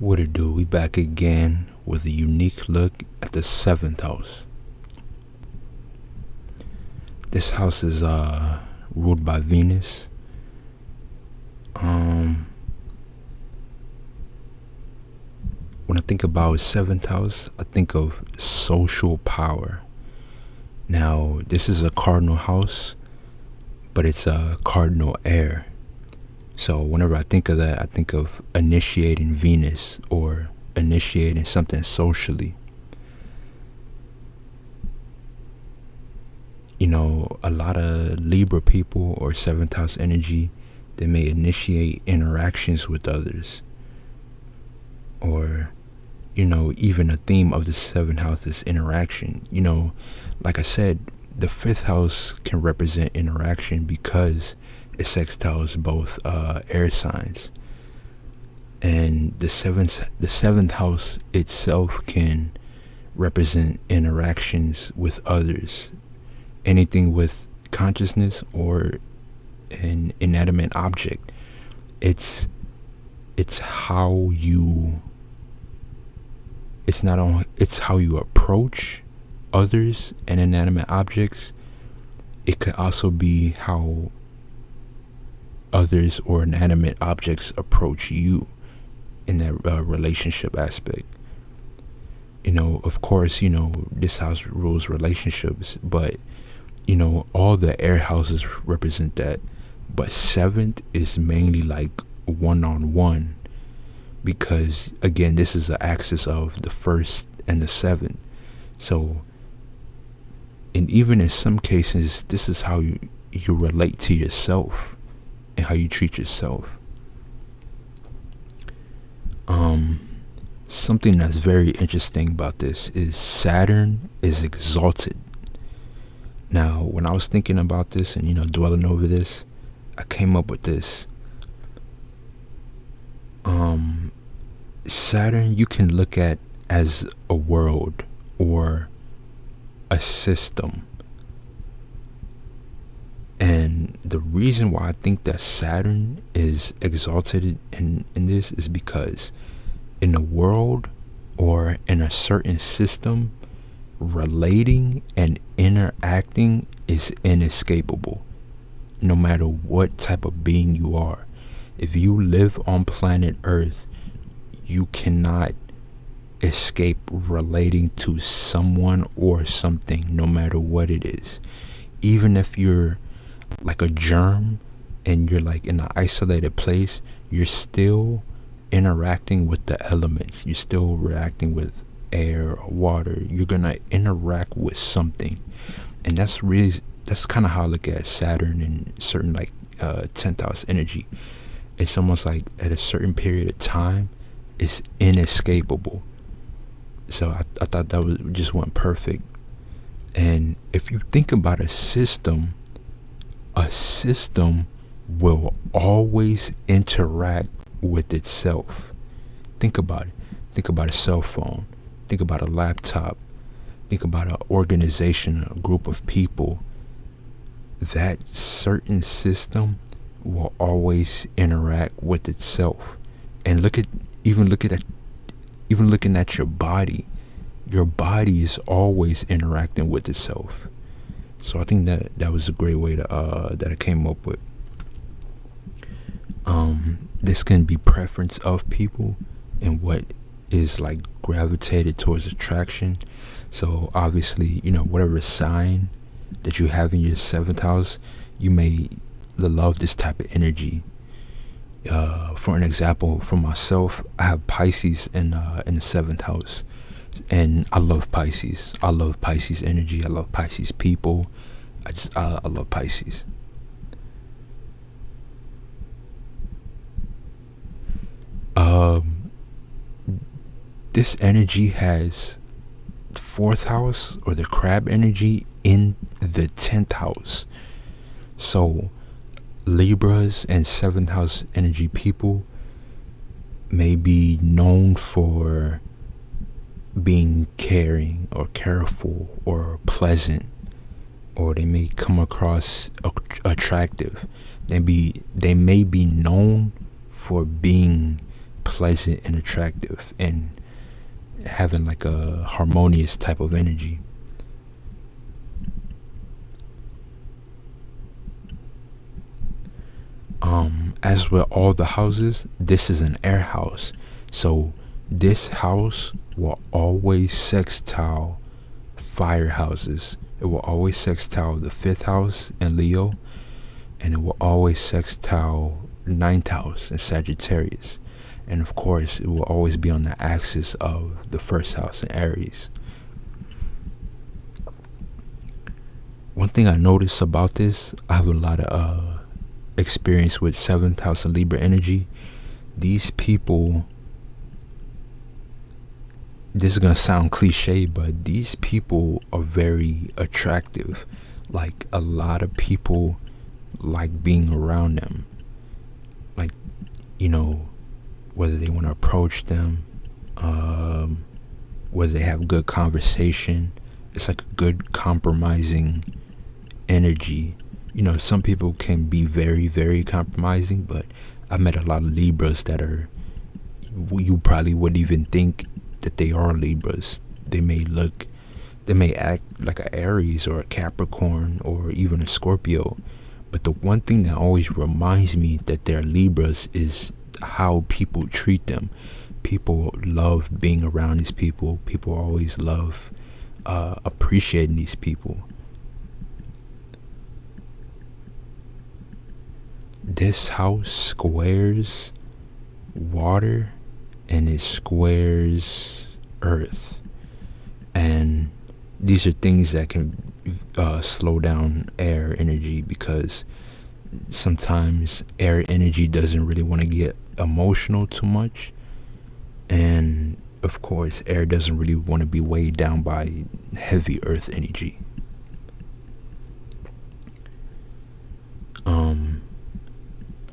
What it do? We back again with a unique look at the seventh house. This house is ruled by Venus. When I think about seventh house, I think of social power. Now, this is a cardinal house, but it's a cardinal air. So whenever I think of that, I think of initiating Venus or initiating something socially. You know, a lot of Libra people or seventh house energy, they may initiate interactions with others. Or, even a theme of the seventh house is interaction. Like I said, the fifth house can represent interaction because it sextiles both air signs. And the seventh house itself can represent interactions with others. Anything with consciousness or an inanimate object. It's how you it's how you approach others and inanimate objects. It could also be how others or inanimate objects approach you in that relationship aspect. Of course, this house rules relationships, but all the air houses represent that. But seventh is mainly like one-on-one, because again, this is the axis of the first and the seventh. So, and even in some cases, this is how you relate to yourself and how you treat yourself. Something that's very interesting about this is Saturn is exalted. Now, when I was thinking about this and dwelling over this, I came up with this. Saturn you can look at as a world or a system. And the reason why I think that Saturn is exalted in this is because in a world or in a certain system, relating and interacting is inescapable, no matter what type of being you are. If you live on planet Earth, you cannot escape relating to someone or something, no matter what it is. Even if you're like a germ and you're like in an isolated place, you're still interacting with the elements. You're still reacting with air or water. You're gonna interact with something. And that's kind of how I look at Saturn and certain 10th house energy. It's almost like at a certain period of time, it's inescapable. So I thought that was just went perfect. And if you think about a system will always interact with itself. Think about it. Think about a cell phone. Think about a laptop. Think about an organization, a group of people. That certain system will always interact with itself. And even looking at your body is always interacting with itself. So I think that was a great way that I came up with. This can be preference of people and what is like gravitated towards attraction. So obviously, whatever sign that you have in your seventh house, you may love this type of energy. For an example, for myself, I have Pisces in the seventh house, and I love Pisces. I love Pisces energy. I love Pisces people. I love Pisces. This energy has fourth house or the crab energy in the 10th house. So Libras and seventh house energy people may be known for being caring or careful or pleasant, or they may come across attractive. They may be known for being pleasant and attractive and having like a harmonious type of energy. As with all the houses, this is an air house. So this house will always sextile fire houses. It will always sextile the fifth house in Leo, and it will always sextile ninth house in Sagittarius. And of course, it will always be on the axis of the first house in Aries. One thing I notice about this, I have a lot of experience with seventh house and Libra energy. These people, this is gonna sound cliche, but these people are very attractive. Like, a lot of people like being around them. Like, you know, whether they want to approach them, whether they have good conversation. It's like a good compromising energy. You know, some people can be very, very compromising, but I met a lot of Libras that are, you probably wouldn't even think that they are Libras. They may act like an Aries or a Capricorn or even a Scorpio. But the one thing that always reminds me that they're Libras is how people treat them. People love being around these people. People always love appreciating these people. This house squares water and it squares earth, and these are things that can slow down air energy, because sometimes air energy doesn't really want to get emotional too much, and of course air doesn't really want to be weighed down by heavy earth energy.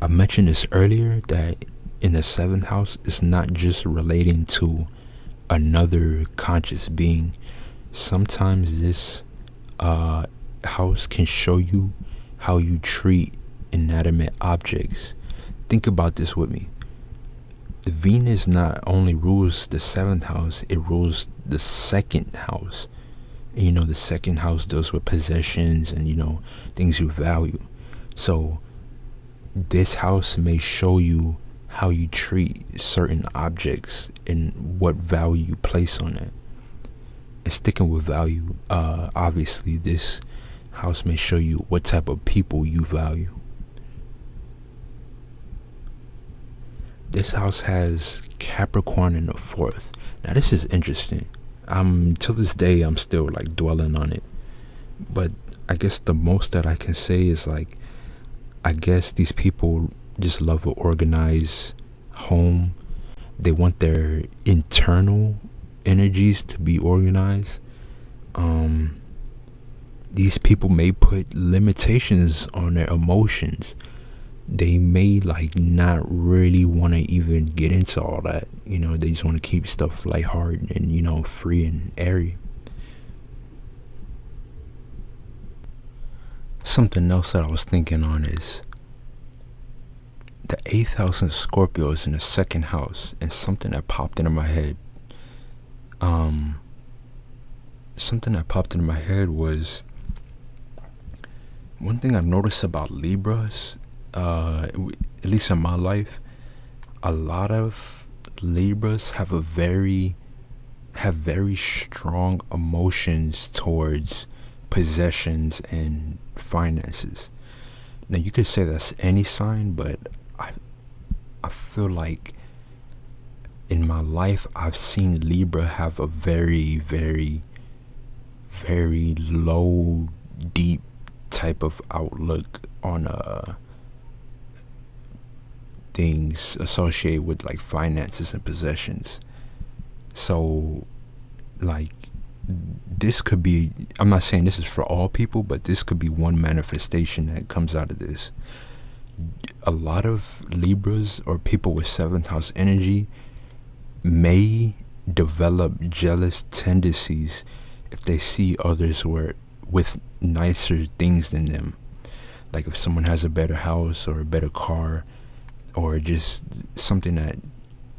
I mentioned this earlier, that in the seventh house, it's not just relating to another conscious being. Sometimes this house can show you how you treat inanimate objects. Think about this with me. Venus not only rules the seventh house, it rules the second house. And, you know, the second house deals with possessions and, you know, things you value. So this house may show you how you treat certain objects and what value you place on it. And sticking with value, obviously this house may show you what type of people you value. This house has Capricorn in the fourth. Now this is interesting. Till this day I'm still like dwelling on it. But I guess the most that I can say is, like, I guess these people just love an organized home. They want their internal energies to be organized. These people may put limitations on their emotions. They may like not really want to even get into all that. You know, they just want to keep stuff lighthearted and, you know, free and airy. Something else that I was thinking on is the 8th house in Scorpio is in the 2nd house, and something that popped into my head. Something that popped into my head was, one thing I've noticed about Libras, at least in my life, a lot of Libras have very strong emotions towards possessions and finances. Now you could say that's any sign, but I feel like in my life I've seen Libra have a very, very, very low, deep type of outlook on things associated with like finances and possessions. So like, this could be, I'm not saying this is for all people, but this could be one manifestation that comes out of this. A lot of Libras or people with 7th house energy may develop jealous tendencies if they see others with nicer things than them. Like if someone has a better house or a better car, or just something that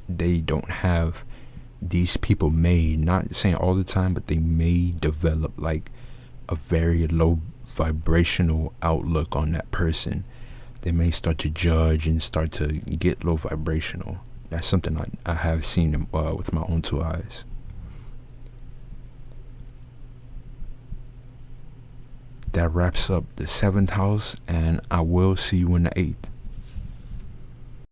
they don't have, these people may, not saying all the time, but they may develop like a very low vibrational outlook on that person. They may start to judge and start to get low vibrational. That's something I have seen with my own two eyes. That wraps up the 7th house, and I will see you in the 8th.